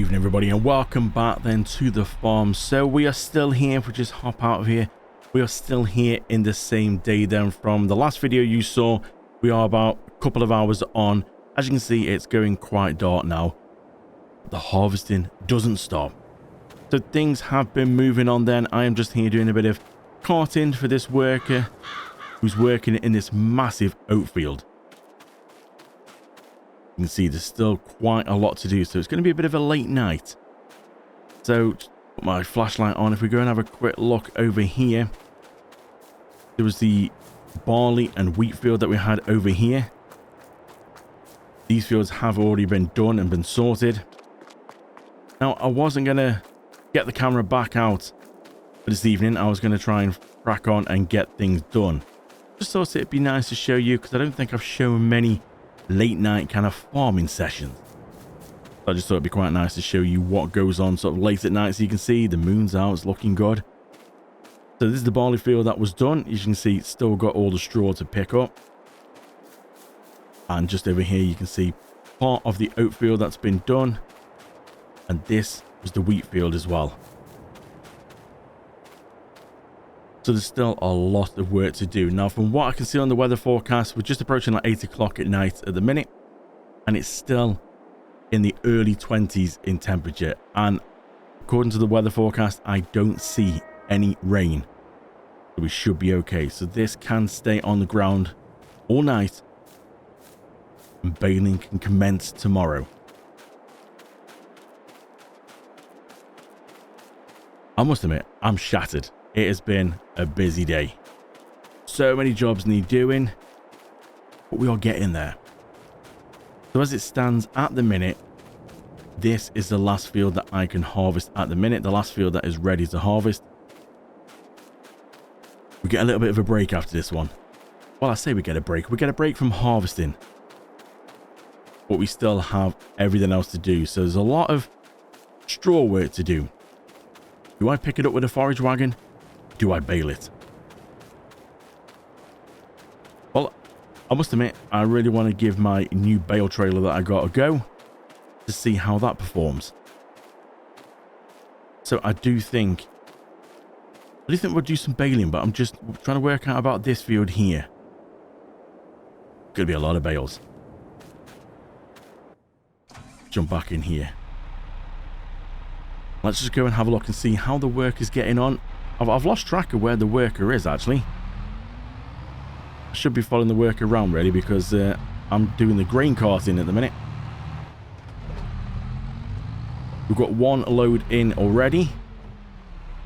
Evening everybody, and welcome back then to the farm. So we are still here. If we just hop out of here, we are still here in the same day then from the last video you saw. We are about a couple of hours on. As you can see, it's going quite dark now. The harvesting doesn't stop, so things have been moving on. Then I am just here doing a bit of carting for this worker who's working in this massive oat field. You can see there's still quite a lot to do, so it's going to be a bit of a late night. So put my flashlight on. If we go and have a quick look over here, there was the barley and wheat field that we had over here. These fields have already been done and been sorted. Now I wasn't going to get the camera back out for this evening. I was going to try and crack on and get things done. Just thought it'd be nice to show you, because I don't think I've shown many late night kind of farming sessions. I just thought it'd be quite nice to show you what goes on sort of late at night. So you can see the moon's out, it's looking good. So this is the barley field that was done. As you can see, it's still got all the straw to pick up. And just over here you can see part of the oat field that's been done, and this was the wheat field as well. So there's still a lot of work to do. Now, from what I can see on the weather forecast, we're just approaching like 8 o'clock at night at the minute, and it's still in the early 20s in temperature. And according to the weather forecast, I don't see any rain. So we should be okay. So this can stay on the ground all night, and baling can commence tomorrow. I must admit, I'm shattered. It has been a busy day. So many jobs need doing, but we are getting there. So as it stands at the minute, this is the last field that I can harvest at the minute. The last field that is ready to harvest. We get a little bit of a break after this one. Well, I say we get a break. We get a break from harvesting, but we still have everything else to do. So there's a lot of straw work to do. Do I pick it up with a forage wagon? Do I bale it? Well, I must admit, I really want to give my new bale trailer that I got a go to see how that performs. So I do think we'll do some baling, but I'm just trying to work out about this field here. Could be a lot of bales. Jump back in here. Let's just go and have a look and see how the work is getting on. I've lost track of where the worker is, actually. I should be following the worker around, really, because I'm doing the grain carting at the minute. We've got one load in already.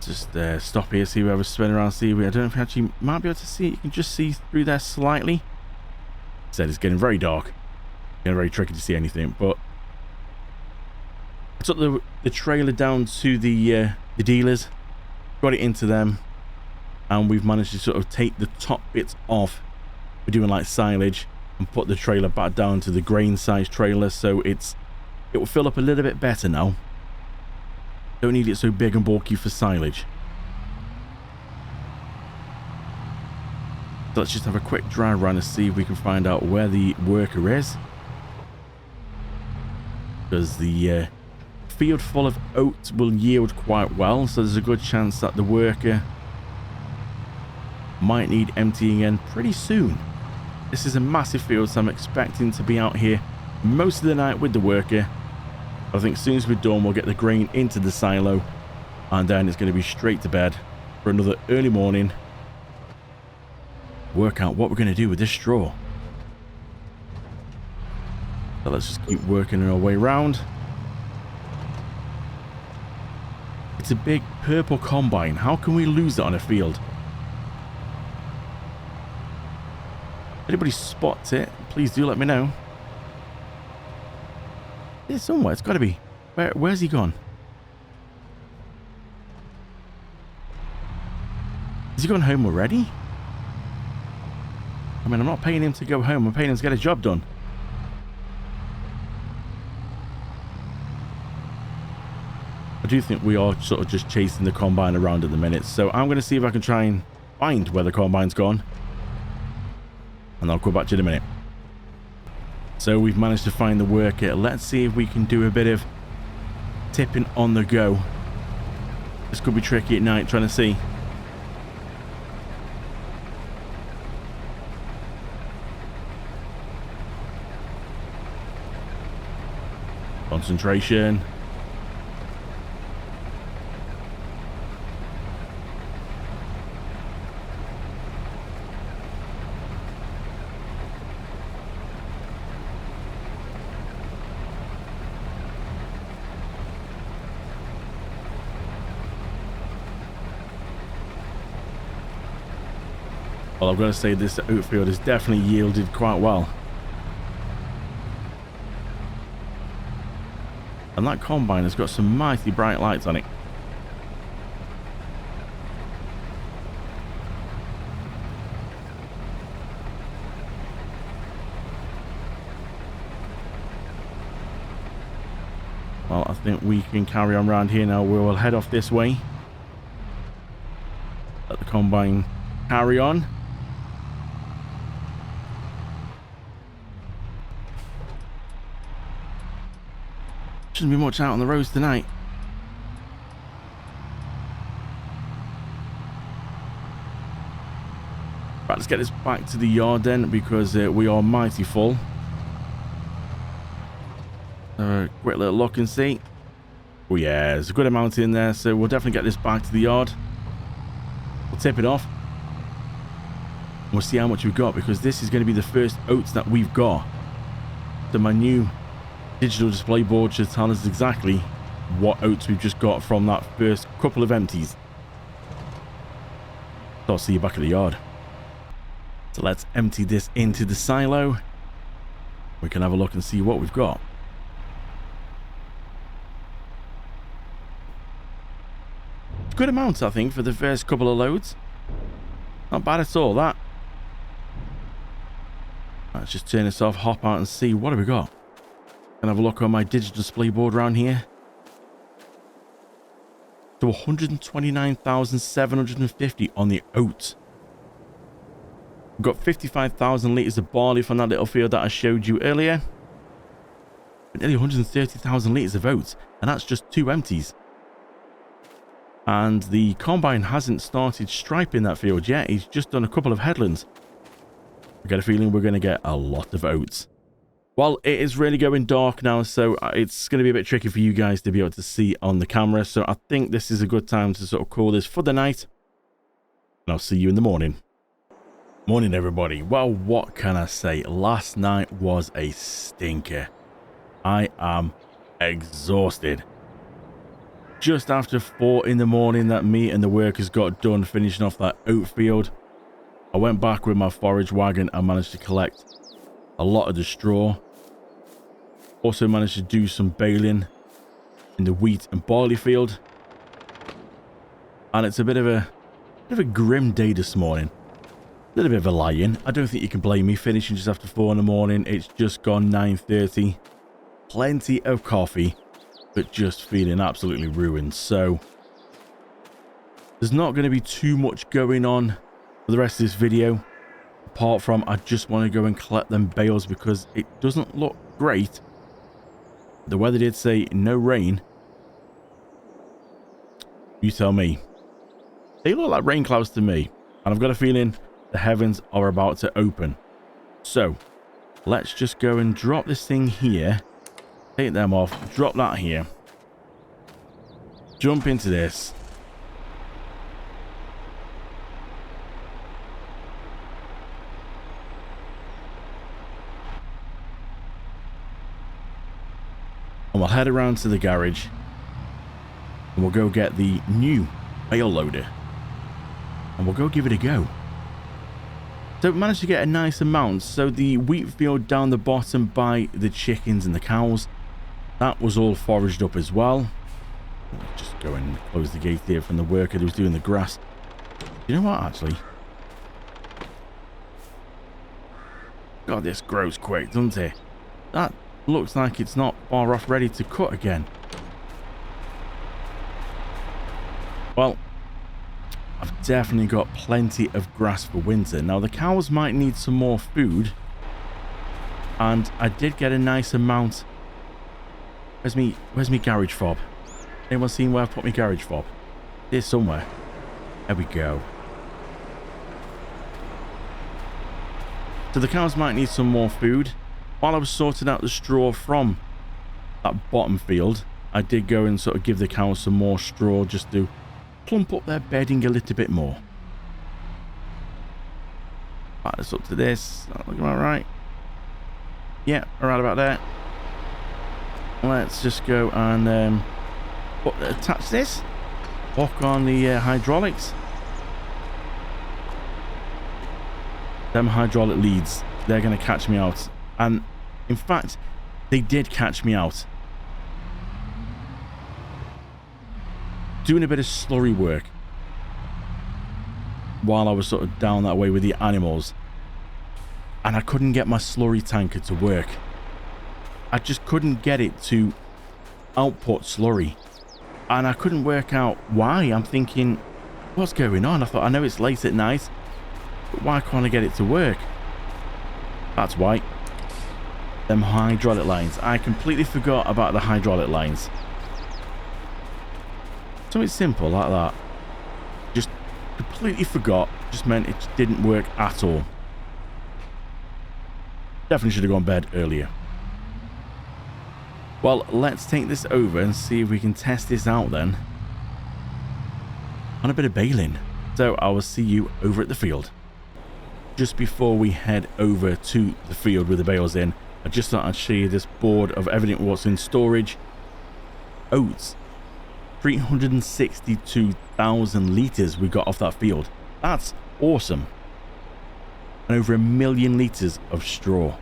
Just stop here, see where we're spinning around, see. I don't know if you actually might be able to see. You can just see through there slightly. Said it's getting very dark. Getting very tricky to see anything, but I took the trailer down to the dealers. Got it into them, and we've managed to sort of take the top bits off. We're doing like silage, and put the trailer back down to the grain size trailer, so it will fill up a little bit better now. Don't need it so big and bulky for silage. So let's just have a quick drive around and see if we can find out where the worker is, because the field full of oats will yield quite well, so there's a good chance that the worker might need emptying in pretty soon. This is a massive field, so I'm expecting to be out here most of the night with the worker. I think as soon as we're done, we'll get the grain into the silo, and then it's going to be straight to bed for another early morning. Work out what we're going to do with this straw. So let's just keep working our way around. It's a big purple combine. How can we lose it on a field? Anybody spots it, please do let me know. It's somewhere. It's got to be. Where's he gone? Has he gone home already? I mean, I'm not paying him to go home. I'm paying him to get a job done. I do think we are sort of just chasing the combine around at the minute. So I'm going to see if I can try and find where the combine's gone, and I'll go back to you in a minute. So we've managed to find the worker. Let's see if we can do a bit of tipping on the go. This could be tricky at night trying to see. Concentration. Well, I've got to say this oat field has definitely yielded quite well. And that combine has got some mighty bright lights on it. Well, I think we can carry on around here now. We will head off this way. Let the combine carry on. Shouldn't be much out on the roads tonight. Right, let's get this back to the yard then, because we are mighty full. Quick little look and see. Oh yeah, there's a good amount in there, so we'll definitely get this back to the yard. We'll tip it off. We'll see how much we've got, because this is going to be the first oats that we've got. So my new digital display board should tell us exactly what oats we've just got from that first couple of empties. So I'll see you back at the yard. So let's empty this into the silo. We can have a look and see what we've got. Good amount, I think, for the first couple of loads. Not bad at all, that. Let's just turn this off, hop out and see what have we got. Can have a look on my digital display board around here. So 129,750 on the oat. We've got 55,000 litres of barley from that little field that I showed you earlier. And nearly 130,000 litres of oats. And that's just 2 empties. And the combine hasn't started striping that field yet. He's just done a couple of headlands. I get a feeling we're going to get a lot of oats. Well, it is really going dark now, so it's going to be a bit tricky for you guys to be able to see on the camera. So I think this is a good time to sort of call this for the night. And I'll see you in the morning. Morning, everybody. Well, what can I say? Last night was a stinker. I am exhausted. Just after 4 in the morning that me and the workers got done finishing off that oat field, I went back with my forage wagon and managed to collect a lot of the straw. Also managed to do some baling in the wheat and barley field. And it's a bit of a grim day this morning. A little bit of a lie-in. I don't think you can blame me finishing just after 4 in the morning. It's just gone 9:30. Plenty of coffee, but just feeling absolutely ruined. So there's not going to be too much going on for the rest of this video. Apart from I just want to go and collect them bales because it doesn't look great. The weather did say no rain. You tell me. They look like rain clouds to me. And I've got a feeling the heavens are about to open. So let's just go and drop this thing here. Take them off. Drop that here. Jump into this. And we'll head around to the garage and we'll go get the new bale loader and we'll go give it a go. So we managed to get a nice amount. So the wheat field down the bottom by the chickens and the cows, that was all foraged up as well. Let's just go and close the gate here from the worker who was doing the grass. You know what, actually? God, this grows quick, doesn't it? That looks like it's not far off ready to cut again. Well, I've definitely got plenty of grass for winter. Now the cows might need some more food. And I did get a nice amount. Where's me garage fob? Anyone seen where I've put my garage fob? There's somewhere. There we go. So the cows might need some more food. While I was sorting out the straw from that bottom field, I did go and sort of give the cows some more straw just to plump up their bedding a little bit more. Right, let's up to this. Looking about right. Yeah, around about there. Let's just go and attach this. Hook on the hydraulics. Them hydraulic leads, they're going to catch me out. And in fact, they did catch me out. Doing a bit of slurry work while I was sort of down that way with the animals. And I couldn't get my slurry tanker to work. I just couldn't get it to output slurry. And I couldn't work out why. I'm thinking, what's going on? I thought, I know it's late at night, but why can't I get it to work? That's why. Them hydraulic lines. I completely forgot about the hydraulic lines. Something simple like that. Just completely forgot. Just meant it didn't work at all. Definitely should have gone to bed earlier. Well, let's take this over and see if we can test this out then. On a bit of baling. So I will see you over at the field. Just before we head over to the field with the bales in, I just thought I'd show you this board of everything what's in storage. Oats. 362,000 litres we got off that field. That's awesome. And over 1 million litres of straw.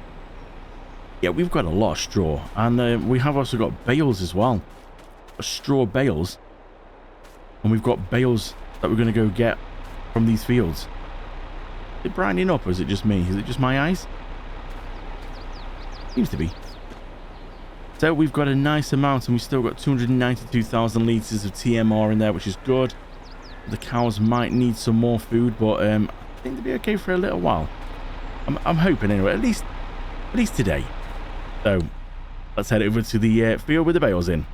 Yeah, we've got a lot of straw. And we have also got bales as well. Straw bales. And we've got bales that we're going to go get from these fields. Is it brightening up or is it just me? Is it just my eyes? Seems to be. So we've got a nice amount and we've still got 292,000 litres of TMR in there, which is good. The cows might need some more food, but I think they'll be okay for a little while. I'm hoping anyway, at least today. So let's head over to the field with the bales in.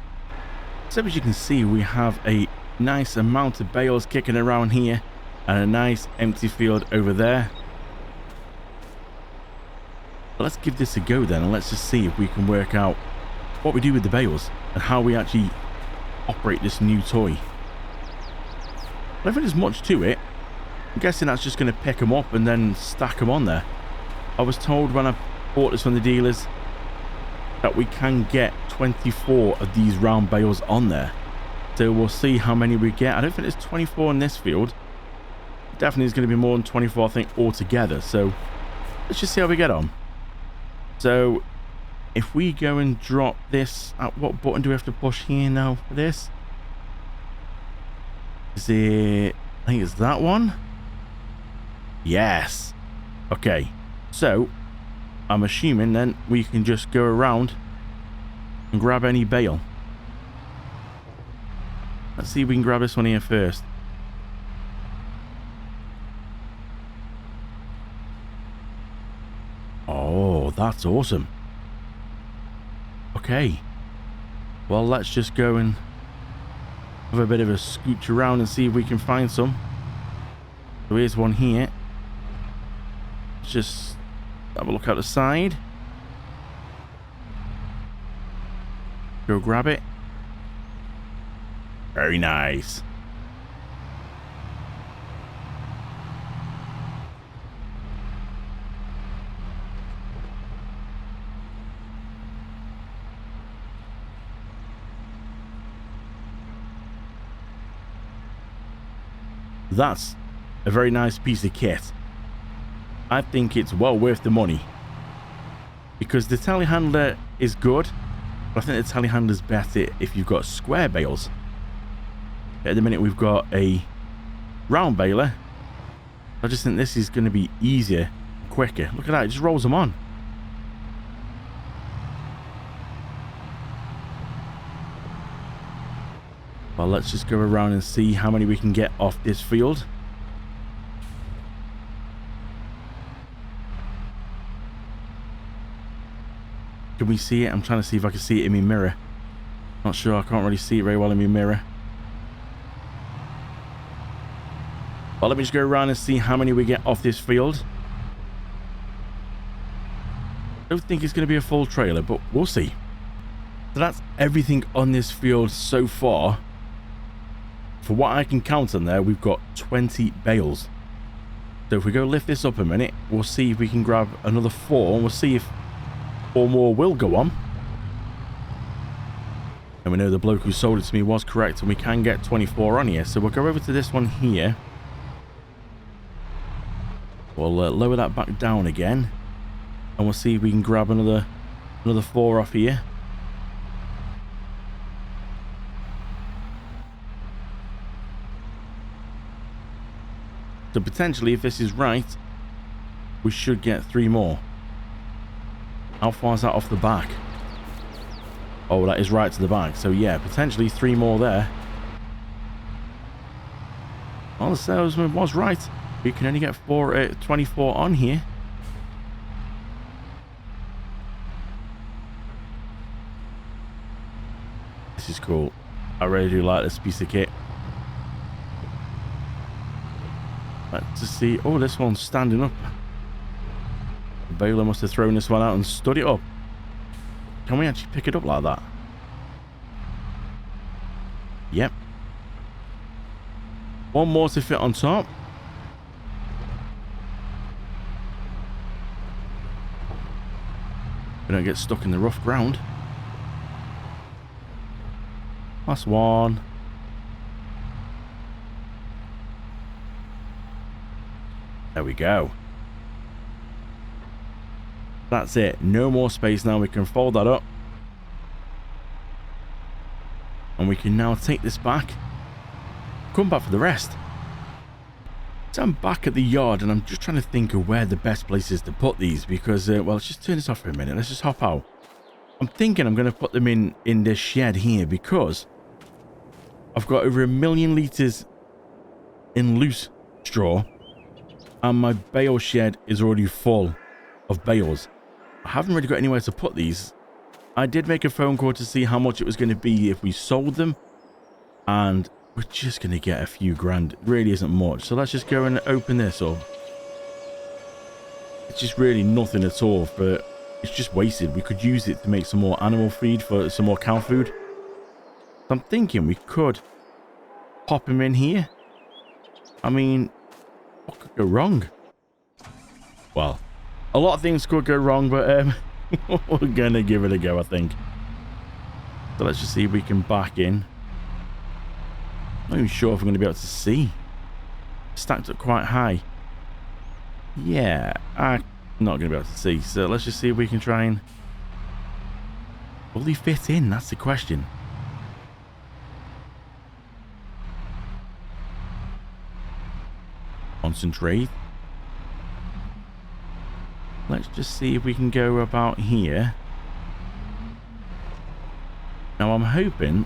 So as you can see, we have a nice amount of bales kicking around here and a nice empty field over there. But let's give this a go then, and let's just see if we can work out what we do with the bales and how we actually operate this new toy. I don't think there's much to it. I'm guessing that's just going to pick them up and then stack them on there. I was told when I bought this from the dealers that we can get 24 of these round bales on there. So we'll see how many we get. I don't think there's 24 in this field. Definitely is going to be more than 24, I think, altogether. So let's just see how we get on. So if we go and drop this, what button do we have to push here now for this? Is it, I think it's that one. Yes. Okay. So I'm assuming then we can just go around and grab any bale. Let's see if we can grab this one here first. Oh, that's awesome. Okay. Well, let's just go and have a bit of a scooch around and see if we can find some. So here's one here. Let's just have a look out the side. Go grab it. Very nice. That's a very nice piece of kit. I think it's well worth the money. Because the telehandler is good, but I think the telehandler's better if you've got square bales. At the minute we've got a round baler. I just think this is going to be easier, quicker. Look at that, it just rolls them on. Well, let's just go around and see how many we can get off this field. Can we see it? I'm trying to see if I can see it in my mirror. Not sure, I can't really see it very well in my mirror. But let me just go around and see how many we get off this field. I don't think it's going to be a full trailer, but we'll see. So that's everything on this field so far. For what I can count on there, we've got 20 bales. So if we go lift this up a minute, we'll see if we can grab another 4. And we'll see if 4 more will go on. And we know the bloke who sold it to me was correct, and we can get 24 on here. So we'll go over to this one here. We'll lower that back down again. And we'll see if we can grab another 4 off here. So potentially, if this is right, we should get 3 more. How far is that off the back? Oh, that is right to the back. So yeah, potentially 3 more there. Well, the salesman was right. We can only get 24 on here. This is cool. I really do like this piece of kit. Let's just see. Oh, this one's standing up. The baler must have thrown this one out and stood it up. Can we actually pick it up like that? Yep. 1 more to fit on top. We don't get stuck in the rough ground. Last one. There we go. That's it. No more space now. We can fold that up. And we can now take this back. Come back for the rest. So I'm back at the yard and I'm just trying to think of where the best place is to put these. Because, well, let's just turn this off for a minute. Let's just hop out. I'm thinking I'm going to put them in this shed here because I've got over 1 million litres in loose straw. And my bale shed is already full of bales. I haven't really got anywhere to put these. I did make a phone call to see how much it was going to be if we sold them. And we're just going to get a few grand. It really isn't much. So let's just go and open this up. It's just really nothing at all. But it's just wasted. We could use it to make some more animal feed for some more cow food. So I'm thinking we could pop him in here. I mean, what could go wrong? Well, a lot of things could go wrong, but we're gonna give it a go, I think. So let's just see if we can back in. Not even sure if we're gonna be able to see. Stacked up quite high. Yeah, I'm not gonna be able to see. So let's just see if we can try and... Will he fit in? That's the question. Concentrate. Let's just see if we can go about here. Now I'm hoping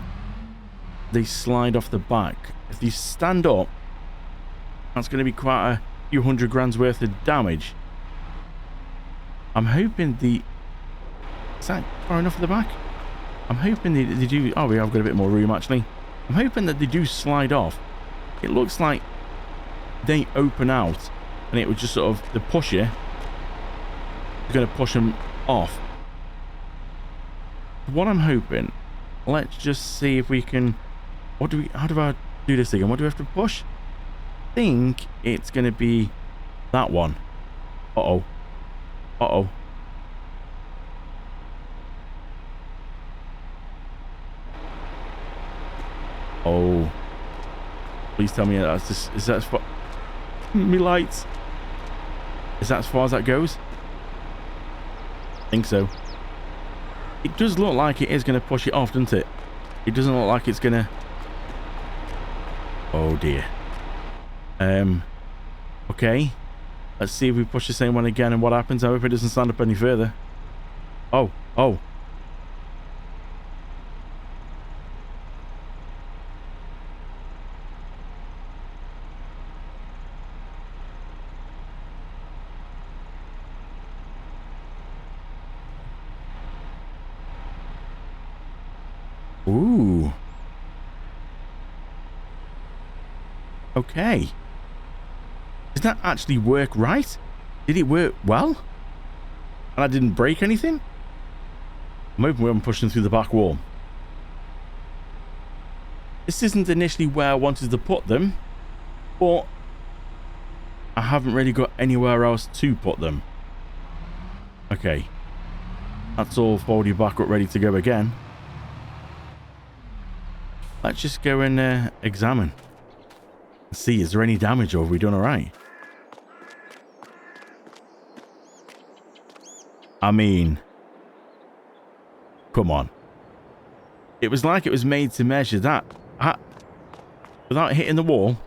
they slide off the back. If they stand up, that's going to be quite a few hundred grand's worth of damage. I'm hoping the... Is that far enough at the back? I'm hoping they do... Oh, we have got a bit more room actually. I'm hoping that they do slide off. It looks like they open out and it would just sort of... The pusher is going to push them off. What I'm hoping... Let's just see if we can... What do we... How do I do this again? What do we have to push? I think it's going to be that one. Uh-oh. Uh-oh. Oh. Please tell me that's just... Is that as far... Me lights. Is that as far as that goes? I think so. It does look like it is going to push it off, doesn't it? It doesn't look like it's going to... Oh, dear. Okay. Let's see if we push the same one again and what happens. I hope it doesn't stand up any further. Oh, oh. Ooh. Okay. Did that actually work right? Did it work well? And I didn't break anything? I'm hoping I'm pushing through the back wall. This isn't initially where I wanted to put them, but I haven't really got anywhere else to put them. Okay. That's all folded back up, ready to go again. Let's just go and examine. See, is there any damage or have we done alright? I mean, come on. It was like it was made to measure that. Without hitting the wall,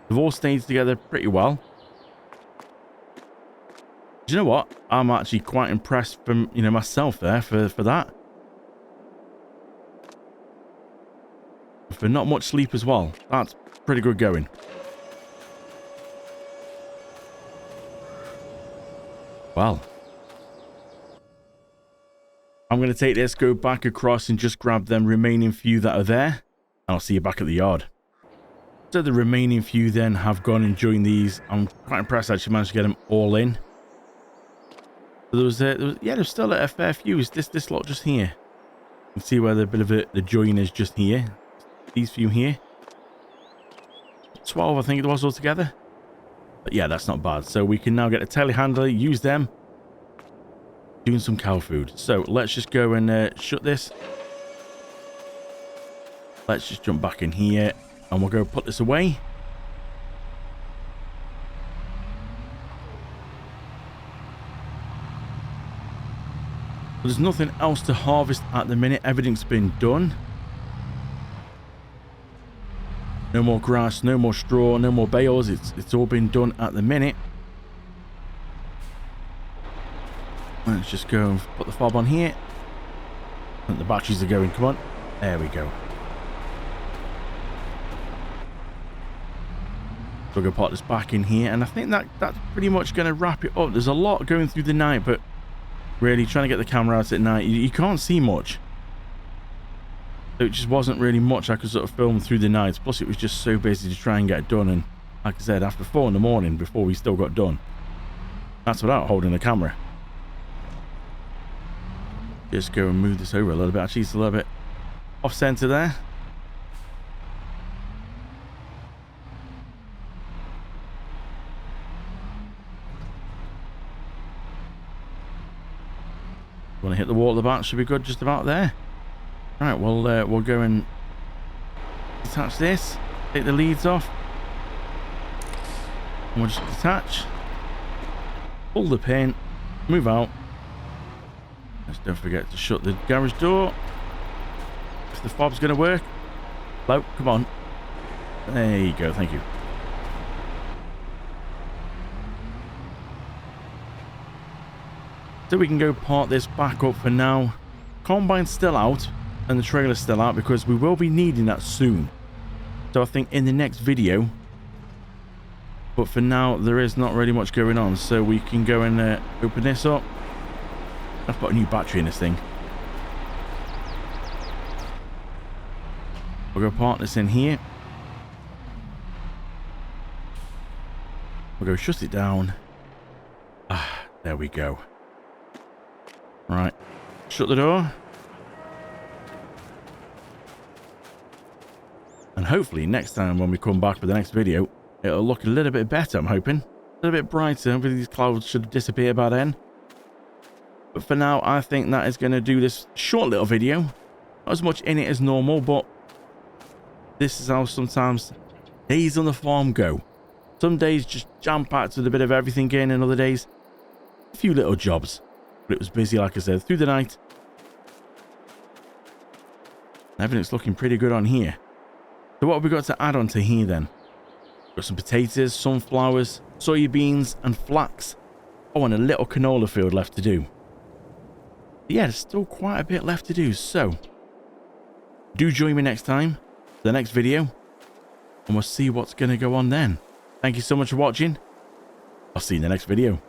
they've all stayed together pretty well. Do you know what? I'm actually quite impressed from, myself there for that. For not much sleep as well. That's pretty good going. Well. I'm going to take this, go back across and just grab them remaining few that are there. And I'll see you back at the yard. So the remaining few then have gone and joined these. I'm quite impressed I actually managed to get them all in. So there's still a fair few. Is this lot just here? You can see where the bit of the join is just here. These few here. 12 I think it was altogether. But yeah, that's not bad. So we can now get a telehandler, use them. Doing some cow food. So let's just go and shut this. Let's just jump back in here. And we'll go put this away. There's nothing else to harvest at the minute. Everything's been done. No more grass, no more straw, no more bales. It's all been done at the minute. Let's just go and put the fob on here. And the batteries are going. Come on. There we go. So we'll go put this back in here. And I think that's pretty much going to wrap it up. There's a lot going through the night, but really trying to get the camera out at night, you can't see much. So it just wasn't really much I could sort of film through the night. Plus it was just so busy to try and get it done. And like I said, after 4 in the morning before we still got done. That's without holding the camera. Just go and move this over a little bit. Actually, it's a little bit off center there. Want to hit the wall at the back? Should be good just about there. Right, we'll go and detach this. Take the leads off. And we'll just detach. Pull the pin. Move out. Just don't forget to shut the garage door. If the fob's going to work. Hello, come on. There you go, thank you. So we can go park this back up for now. Combine's still out and the trailer's still out because we will be needing that soon. So I think in the next video. But for now, there is not really much going on. So we can go and open this up. I've got a new battery in this thing. We'll go park this in here. We'll go shut it down. Ah, there we go. Right. Shut the door. And hopefully next time when we come back for the next video, it'll look a little bit better, I'm hoping. A little bit brighter. Hopefully these clouds should disappear by then. But for now, I think that is going to do this short little video. Not as much in it as normal, but this is how sometimes days on the farm go. Some days just jam-packed with a bit of everything in, and other days, a few little jobs. But it was busy, like I said, through the night. Everything's looking pretty good on here. So what have we got to add on to here then? Got some potatoes, sunflowers, soybeans, and flax. Oh, and a little canola field left to do. Yeah, there's still quite a bit left to do, so do join me next time for the next video, and we'll see what's going to go on then. Thank you so much for watching. I'll see you in the next video.